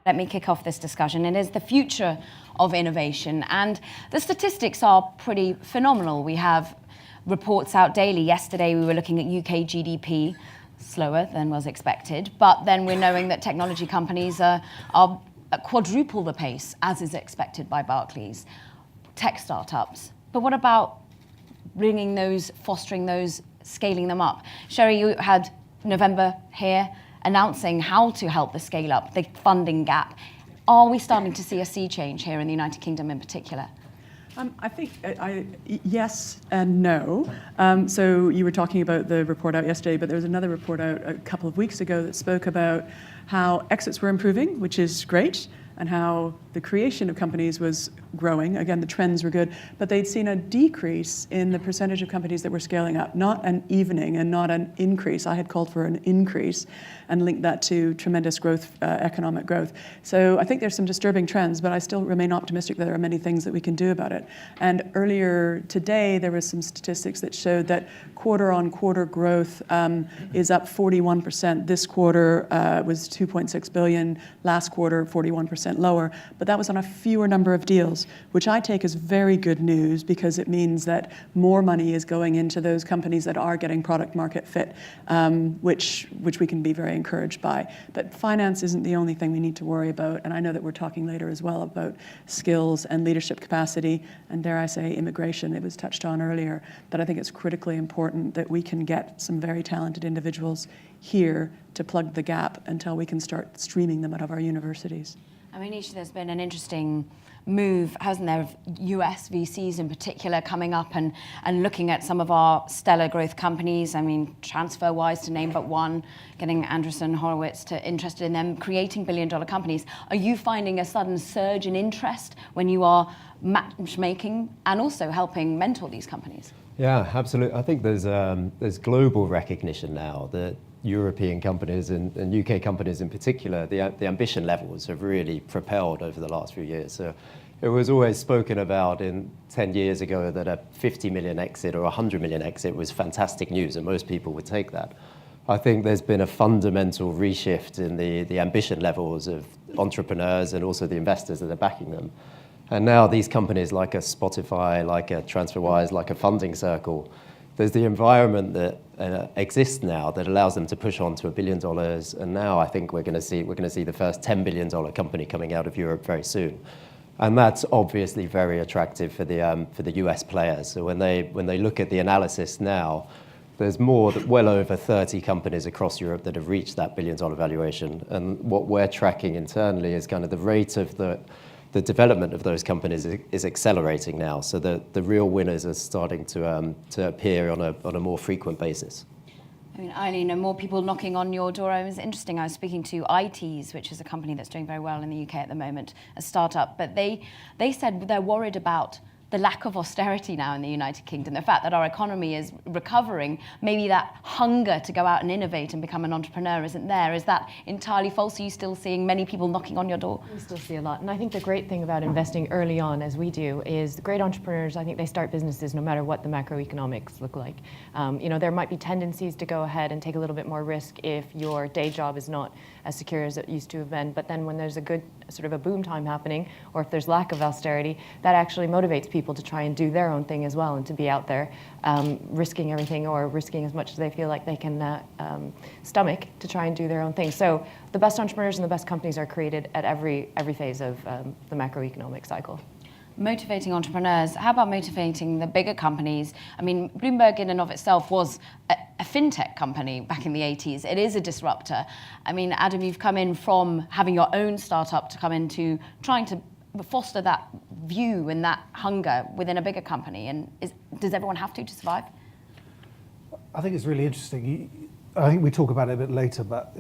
Let me kick off this discussion. It is the future of innovation, and the statistics are pretty phenomenal. We have reports out daily. Yesterday we were looking at UK GDP, slower than was expected, but then we're knowing that technology companies are at quadruple the pace, as is expected by Barclays. Tech startups. But what about bringing those, fostering those, scaling them up? Sherry, you had November here announcing how to help the scale up, the funding gap. Are we starting to see a sea change here in the United Kingdom in particular? I think yes and no. So you were talking about the report out yesterday, but there was another report out a couple of weeks ago that spoke about how exits were improving, which is great, and how the creation of companies was growing. Again, the trends were good, but they'd seen a decrease in the percentage of companies that were scaling up, not an evening and not an increase. I had called for an increase and linked that to tremendous growth, economic growth. So I think there's some disturbing trends, but I still remain optimistic that there are many things that we can do about it. And earlier today, there was some statistics that showed that quarter-on-quarter growth is up 41%. This quarter was 2.6 billion, last quarter 41% lower, but that was on a fewer number of deals, which I take as very good news because it means that more money is going into those companies that are getting product market fit, which we can be very encouraged by. But finance isn't the only thing we need to worry about, and I know that we're talking later as well about skills and leadership capacity, and dare I say immigration. It was touched on earlier, but I think it's critically important that we can get some very talented individuals here to plug the gap until we can start streaming them out of our universities. I mean, Manish, there's been an interesting move, hasn't there, of US VCs in particular coming up and looking at some of our stellar growth companies. I mean, TransferWise to name but one, getting Andreessen Horowitz interested in them, creating billion-dollar companies. Are you finding a sudden surge in interest when you are matchmaking and also helping mentor these companies? Yeah, absolutely. I think there's global recognition now that European companies and UK companies in particular, the ambition levels have really propelled over the last few years. So it was always spoken about 10 years ago that a 50 million exit or 100 million exit was fantastic news, and most people would take that. I think there's been a fundamental reshift in the ambition levels of entrepreneurs and also the investors that are backing them. And now these companies like a Spotify, like a TransferWise, like a Funding Circle, there's the environment that exists now that allows them to push on to $1 billion. And now I think we're going to see the first $10 billion company coming out of Europe very soon. And that's obviously very attractive for the US players. So when they look at the analysis now, there's well over 30 companies across Europe that have reached that $1 billion valuation. And what we're tracking internally is kind of the rate of the development of those companies is accelerating now, so the real winners are starting to appear on a more frequent basis. I mean, Eileen, are more people knocking on your door? It was interesting. I was speaking to ITs, which is a company that's doing very well in the UK at the moment, a startup, but they said they're worried about the lack of austerity now in the United Kingdom, the fact that our economy is recovering, maybe that hunger to go out and innovate and become an entrepreneur isn't there. Is that entirely false? Are you still seeing many people knocking on your door? We still see a lot. And I think the great thing about investing early on, as we do, is the great entrepreneurs, I think they start businesses no matter what the macroeconomics look like. There might be tendencies to go ahead and take a little bit more risk if your day job is not as secure as it used to have been. But then when there's a good sort of a boom time happening, or if there's lack of austerity, that actually motivates people to try and do their own thing as well and to be out there risking everything or risking as much as they feel like they can stomach to try and do their own thing. So the best entrepreneurs and the best companies are created at every phase of the macroeconomic cycle. Motivating entrepreneurs. How about motivating the bigger companies? I mean, Bloomberg in and of itself was a fintech company back in the 80s. It is a disruptor. I mean, Adam, you've come in from having your own startup to come into trying to foster that view and that hunger within a bigger company. And does everyone have to survive? I think it's really interesting. I think we talk about it a bit later, but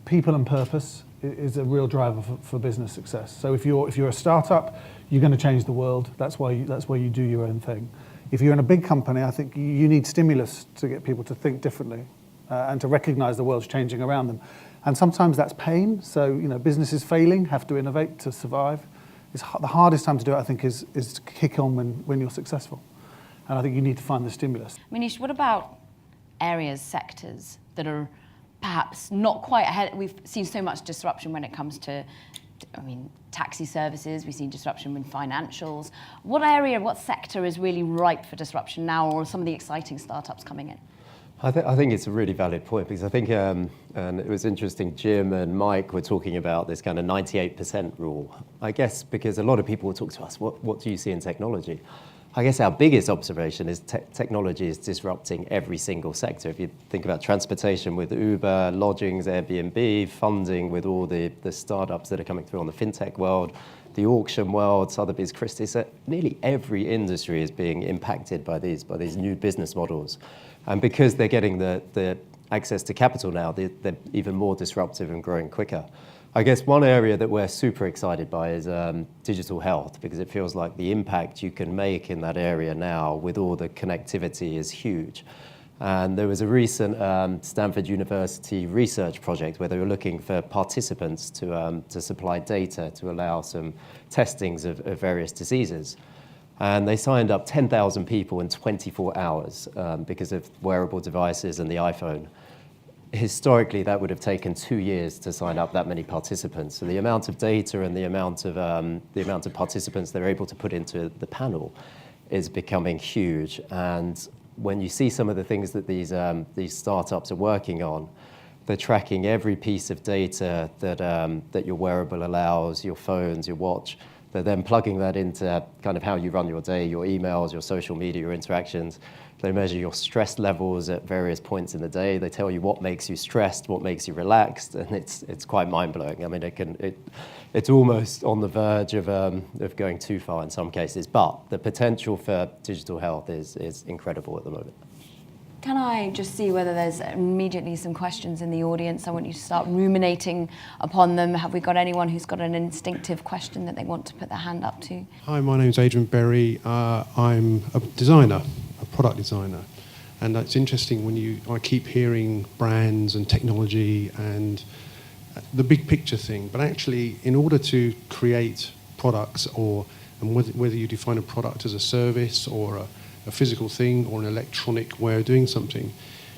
people and purpose is a real driver for business success. So if you're a startup, you're going to change the world. That's why you do your own thing. If you're in a big company, I think you need stimulus to get people to think differently and to recognize the world's changing around them. And sometimes that's pain. So businesses failing have to innovate to survive. The hardest time to do it, I think, is to kick on when you're successful. And I think you need to find the stimulus. Manish, what about areas, sectors that are perhaps not quite ahead? We've seen so much disruption when it comes to I mean, taxi services, we've seen disruption in financials. What sector is really ripe for disruption now, or some of the exciting startups coming in? I think it's a really valid point, because I think, and it was interesting, Jim and Mike were talking about this kind of 98% rule. I guess because a lot of people will talk to us, what do you see in technology? I guess our biggest observation is technology is disrupting every single sector. If you think about transportation with Uber, lodgings, Airbnb, funding with all the startups that are coming through on the fintech world, the auction world, Sotheby's, Christie's, nearly every industry is being impacted by these new business models. And because they're getting the access to capital now, they're even more disruptive and growing quicker. I guess one area that we're super excited by is digital health, because it feels like the impact you can make in that area now with all the connectivity is huge. And there was a recent Stanford University research project where they were looking for participants to supply data to allow some testings of various diseases. And they signed up 10,000 people in 24 hours because of wearable devices and the iPhone. Historically, that would have taken 2 years to sign up that many participants. So the amount of data and the amount of participants they're able to put into the panel is becoming huge. And when you see some of the things that these startups are working on, they're tracking every piece of data that your wearable allows, your phones, your watch. They're then plugging that into kind of how you run your day, your emails, your social media, your interactions. They measure your stress levels at various points in the day. They tell you what makes you stressed, what makes you relaxed, and it's quite mind-blowing. I mean, it's almost on the verge of going too far in some cases, but the potential for digital health is incredible at the moment. Can I just see whether there's immediately some questions in the audience? I want you to start ruminating upon them. Have we got anyone who's got an instinctive question that they want to put their hand up to? Hi, my name's Adrian Berry. I'm a designer, a product designer. And it's interesting I keep hearing brands and technology and the big picture thing. But actually, in order to create products, and whether you define a product as a service or a physical thing or an electronic way of doing something,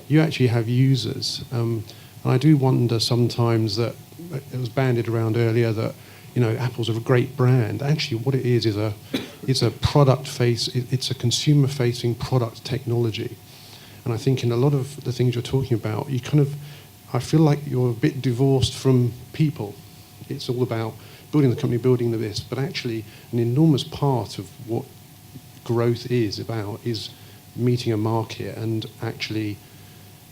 you actually have users. And I do wonder sometimes that it was bandied around earlier that, Apple's a great brand. Actually, what it is a it's a consumer-facing product technology. And I think in a lot of the things you're talking about, I feel like you're a bit divorced from people. It's all about building the company, building this, but actually an enormous part of what growth is about is meeting a market and actually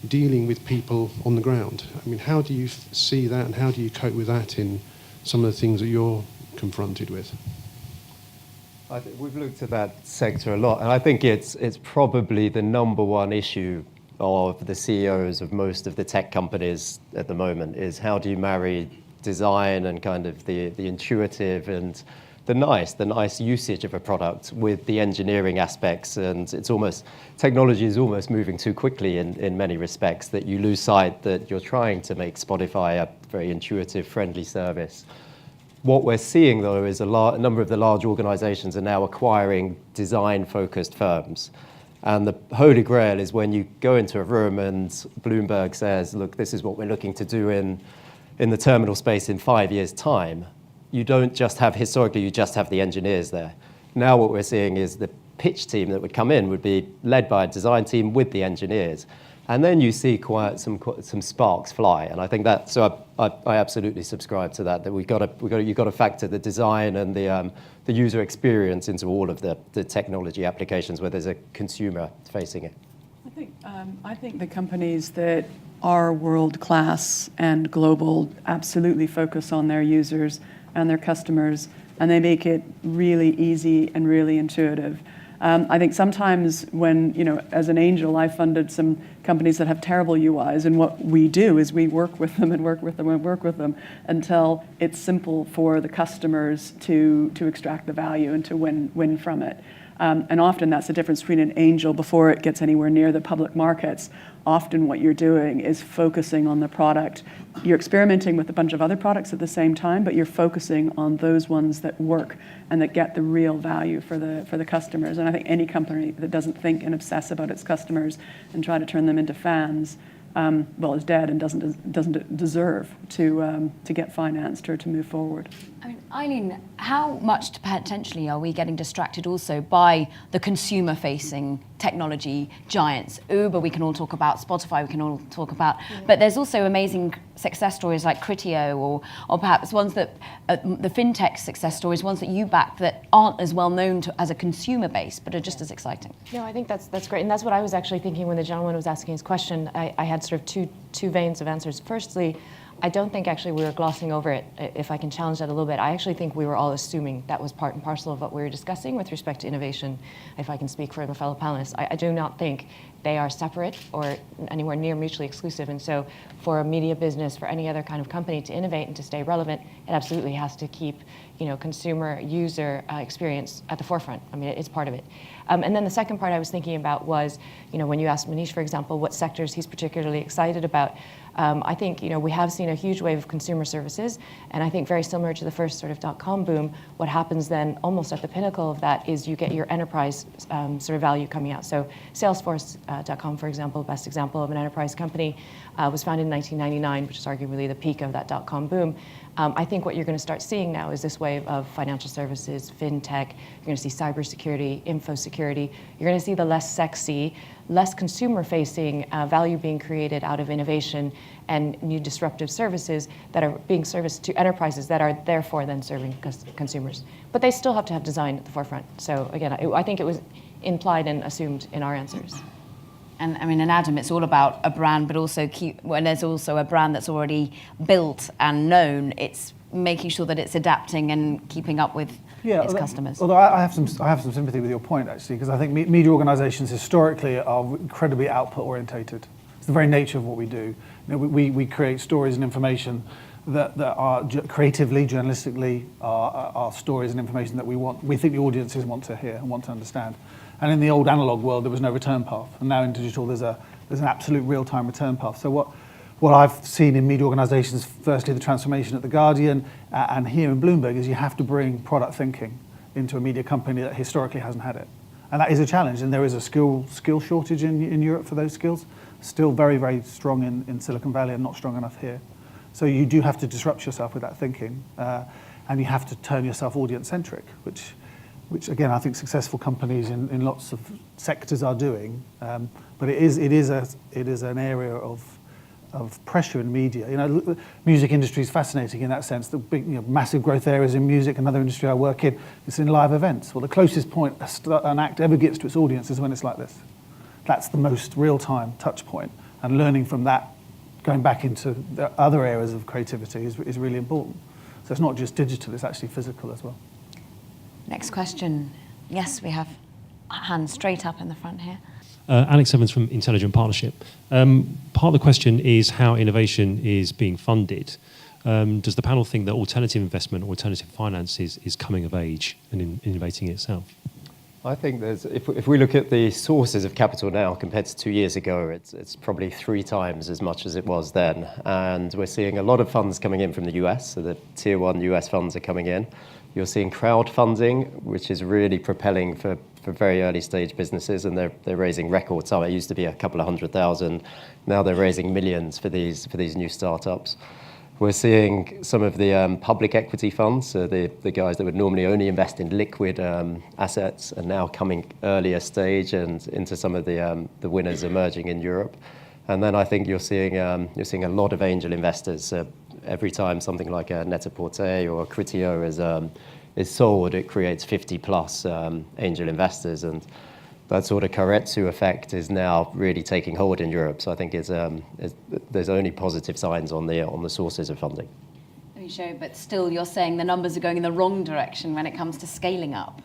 dealing with people on the ground. I mean, how do you see that, and how do you cope with that in some of the things that you're confronted with? I think we've looked at that sector a lot, and I think it's probably the number one issue of the CEOs of most of the tech companies at the moment is how do you marry design and kind of the intuitive and the nice usage of a product with the engineering aspects. And technology is almost moving too quickly in many respects that you lose sight that you're trying to make Spotify a very intuitive, friendly service. What we're seeing, though, is a number of the large organizations are now acquiring design-focused firms. And the holy grail is when you go into a room and Bloomberg says, look, this is what we're looking to do in the terminal space in 5 years' time. You don't just have, historically, you just have the engineers there. Now what we're seeing is the pitch team that would come in would be led by a design team with the engineers. And then you see quite some sparks fly. And I think that, so I absolutely subscribe to that you've got to factor the design and the user experience into all of the technology applications where there's a consumer facing it. I think the companies that are world-class and global absolutely focus on their users and their customers, and they make it really easy and really intuitive. I think sometimes when, as an angel, I funded some companies that have terrible UIs, and what we do is we work with them and work with them and work with them until it's simple for the customers to extract the value and to win from it. And often that's the difference between an angel before it gets anywhere near the public markets. Often what you're doing is focusing on the product. You're experimenting with a bunch of other products at the same time, but you're focusing on those ones that work and that get the real value for the customers. And I think any company that doesn't think and obsess about its customers and try to turn them into fans is dead and doesn't deserve to get financed or to move forward. I mean, Eileen, how much potentially are we getting distracted also by the consumer-facing technology giants? Uber, we can all talk about. Spotify, we can all talk about. But there's also amazing success stories like Criteo, or perhaps ones that the fintech success stories, ones that you back that aren't as well known as a consumer base, but are just as exciting. No, I think that's great, and that's what I was actually thinking when the gentleman was asking his question. I had sort of two veins of answers. Firstly, I don't think actually we were glossing over it, if I can challenge that a little bit. I actually think we were all assuming that was part and parcel of what we were discussing with respect to innovation, if I can speak for my fellow panelists. I do not think they are separate or anywhere near mutually exclusive. And so for a media business, for any other kind of company to innovate and to stay relevant, it absolutely has to keep, consumer user experience at the forefront. I mean, it's part of it. And then the second part I was thinking about was, when you asked Manish, for example, what sectors he's particularly excited about. I think, we have seen a huge wave of consumer services, and I think very similar to the first sort of .com boom, what happens then almost at the pinnacle of that is you get your enterprise sort of value coming out. So Salesforce.com, for example, best example of an enterprise company, was founded in 1999, which is arguably the peak of that .com boom. I think what you're going to start seeing now is this wave of financial services, fintech. You're going to see cybersecurity, info security. You're going to see the less sexy, less consumer-facing value being created out of innovation and new disruptive services that are being serviced to enterprises that are therefore then serving consumers. But they still have to have design at the forefront. So again, I think it was implied and assumed in our answers. And I mean, in Adam, it's all about a brand, but also when there's also a brand that's already built and known, it's making sure that it's adapting and keeping up with its customers. Although I have some sympathy with your point, actually, because I think media organisations historically are incredibly output orientated. It's the very nature of what we do. We create stories and information that are creatively, journalistically, are stories and information that we think the audiences want to hear and want to understand. And in the old analog world, there was no return path. And now in digital, there's an absolute real-time return path. So what I've seen in media organisations, firstly the transformation at The Guardian and here in Bloomberg, is you have to bring product thinking into a media company that historically hasn't had it. And that is a challenge. And there is a skill shortage in Europe for those skills. Still very, very strong in Silicon Valley and not strong enough here. So you do have to disrupt yourself with that thinking. And you have to turn yourself audience-centric, which again, I think successful companies in lots of sectors are doing, but it is an area of pressure in media. The music industry is fascinating in that sense. The big, massive growth areas in music. Another industry I work in, it's in live events. Well, the closest point an act ever gets to its audience is when it's like this. That's the most real-time touch point, and learning from that, going back into the other areas of creativity is really important. So it's not just digital; it's actually physical as well. Next question. Yes, we have a hand straight up in the front here. Alex Evans from Intelligent Partnership. Part of the question is how innovation is being funded. Does the panel think that alternative investment or alternative finance is coming of age and innovating itself? I think if we look at the sources of capital now compared to 2 years ago, it's probably 3 times as much as it was then. And we're seeing a lot of funds coming in from the US, so the tier 1 US funds are coming in. You're seeing crowdfunding, which is really propelling for very early stage businesses, and they're raising record sum. It used to be a couple of 100,000. Now they're raising millions for these new startups. We're seeing some of the public equity funds, so the guys that would normally only invest in liquid assets are now coming earlier stage and into some of the winners emerging in Europe. And then I think you're seeing a lot of angel investors. Every time something like a Net-a-Porter or a Criteo is sold, it creates 50 plus angel investors, and that sort of Keiretsu effect is now really taking hold in Europe. So I think there's only positive signs on the sources of funding. Let me show, but still you're saying the numbers are going in the wrong direction when it comes to scaling up.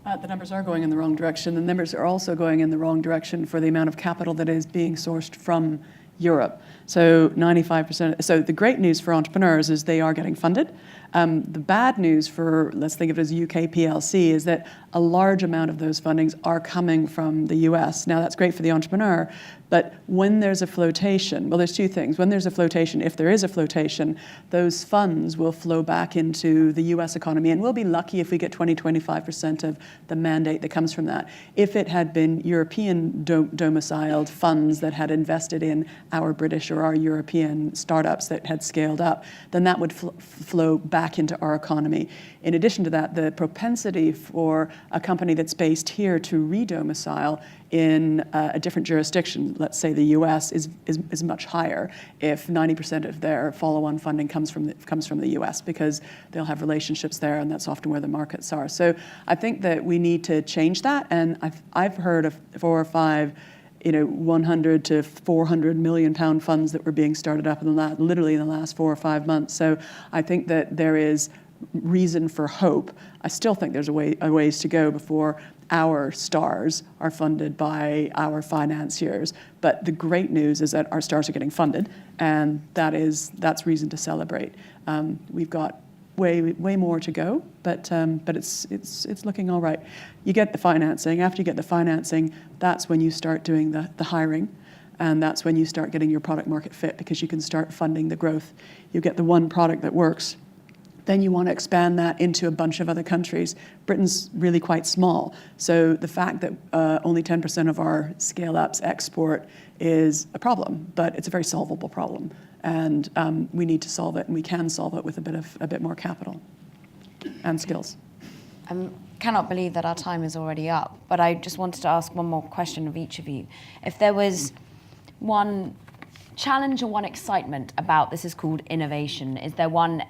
The numbers are going in the wrong direction. The numbers are also going in the wrong direction for the amount of capital that is being sourced from Europe. So 95%. So the great news for entrepreneurs is they are getting funded. The bad news for, let's think of it as UK PLC, is that a large amount of those fundings are coming from the US. Now that's great for the entrepreneur, but when there's a flotation, well, there's two things. When there's a flotation, if there is a flotation, those funds will flow back into the US economy, and we'll be lucky if we get 20-25% of the mandate that comes from that. If it had been European domiciled funds that had invested in our British or our European startups that had scaled up, then that would flow back into our economy. In addition to that, the propensity for a company that's based here to re-domicile in a different jurisdiction, let's say the US, is much higher if 90% of their follow-on funding comes from the US, because they'll have relationships there, and that's often where the markets are. So I think that we need to change that, and I've heard of 4 or 5 100 to 400 million pound funds that were being started up literally in the last 4 or 5 months. So I think that there is reason for hope. I still think there's a ways to go before our stars are funded by our financiers. But the great news is that our stars are getting funded, and that's reason to celebrate. We've got way more to go, but it's looking all right. You get the financing. After you get the financing, that's when you start doing the hiring, and that's when you start getting your product market fit, because you can start funding the growth. You get the one product that works. Then you want to expand that into a bunch of other countries. Britain's really quite small, so the fact that only 10% of our scale-ups export is a problem, but it's a very solvable problem, and we need to solve it, and we can solve it with a bit more capital and skills. I cannot believe that our time is already up, but I just wanted to ask one more question of each of you. If there was one challenge or one excitement about this is called innovation, is there one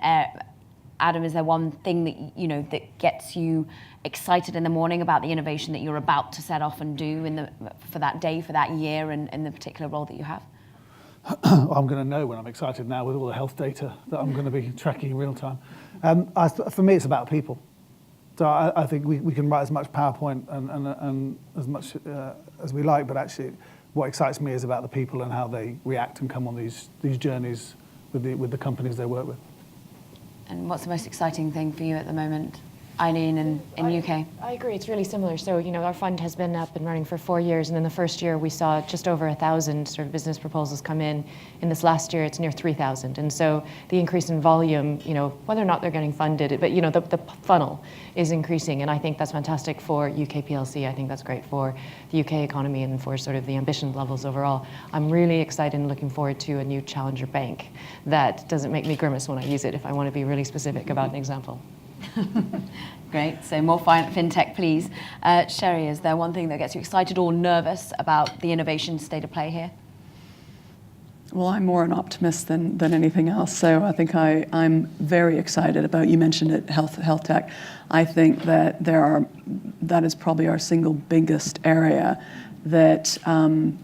Adam, is there one thing that that gets you excited in the morning about the innovation that you're about to set off and do for that day, for that year, and in the particular role that you have? I'm going to know when I'm excited now with all the health data that I'm going to be tracking in real time. For me, it's about people. So I think we can write as much PowerPoint and as much as we like, but actually what excites me is about the people and how they react and come on these journeys with the companies they work with. And what's the most exciting thing for you at the moment, Eileen, in UK? I agree, it's really similar. So, our fund has been up and running for 4 years, and in the first year we saw just over 1,000 sort of business proposals come in. In this last year, it's near 3,000. And so the increase in volume, whether or not they're getting funded, but the funnel is increasing, and I think that's fantastic for UK PLC. I think that's great for the UK economy and for sort of the ambition levels overall. I'm really excited and looking forward to a new challenger bank that doesn't make me grimace when I use it, if I want to be really specific about an example. Great. So more fintech, please. Sherry, is there one thing that gets you excited or nervous about the innovation state of play here? Well, I'm more an optimist than anything else. So I think I'm very excited about, you mentioned it, health tech. I think that that is probably our single biggest area that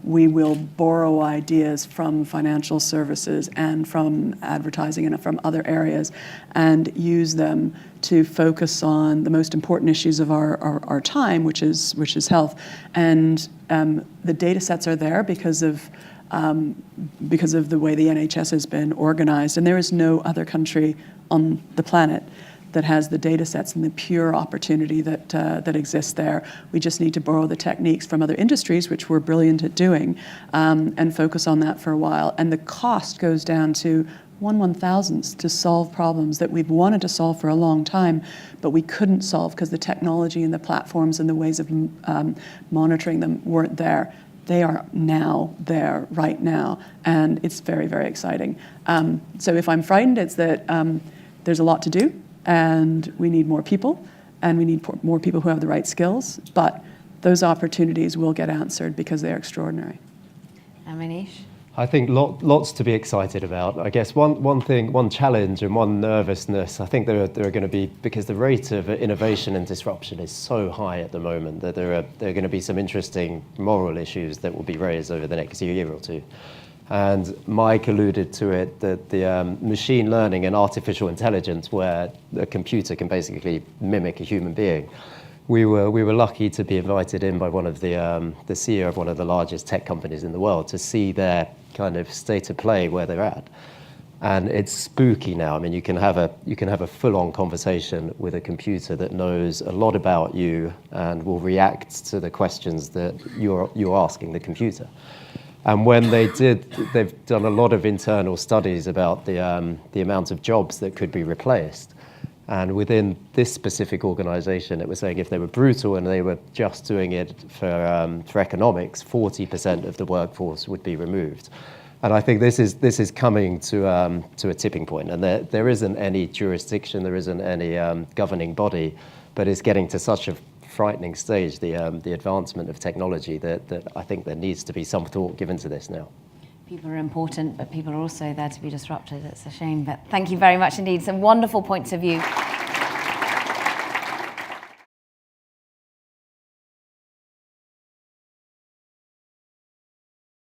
we will borrow ideas from financial services and from advertising and from other areas and use them to focus on the most important issues of our time, which is health. And the data sets are there because of the way the NHS has been organized. And there is no other country on the planet that has the data sets and the pure opportunity that exists there. We just need to borrow the techniques from other industries, which we're brilliant at doing, and focus on that for a while. And the cost goes down to 1/1000th to solve problems that we've wanted to solve for a long time, but we couldn't solve because the technology and the platforms and the ways of monitoring them weren't there. They are now there right now, and it's very, very exciting. So if I'm frightened, it's that there's a lot to do, and we need more people, and we need more people who have the right skills, but those opportunities will get answered because they're extraordinary. And Manish? I think lots to be excited about. I guess one challenge and one nervousness, I think there are going to be, because the rate of innovation and disruption is so high at the moment, that there are going to be some interesting moral issues that will be raised over the next year or two. And Mike alluded to it, that the machine learning and artificial intelligence, where a computer can basically mimic a human being. We were lucky to be invited in by one of the CEO of one of the largest tech companies in the world to see their kind of state of play where they're at. And it's spooky now. I mean, you can have a full-on conversation with a computer that knows a lot about you and will react to the questions that you're asking the computer. And when they've done a lot of internal studies about the amount of jobs that could be replaced. And within this specific organization, it was saying if they were brutal and they were just doing it for economics, 40% of the workforce would be removed. And I think this is coming to a tipping point, and there isn't any jurisdiction, there isn't any governing body, but it's getting to such a frightening stage, the advancement of technology, that I think there needs to be some thought given to this now. People are important, but people are also there to be disrupted. It's a shame, but thank you very much indeed. Some wonderful points of view.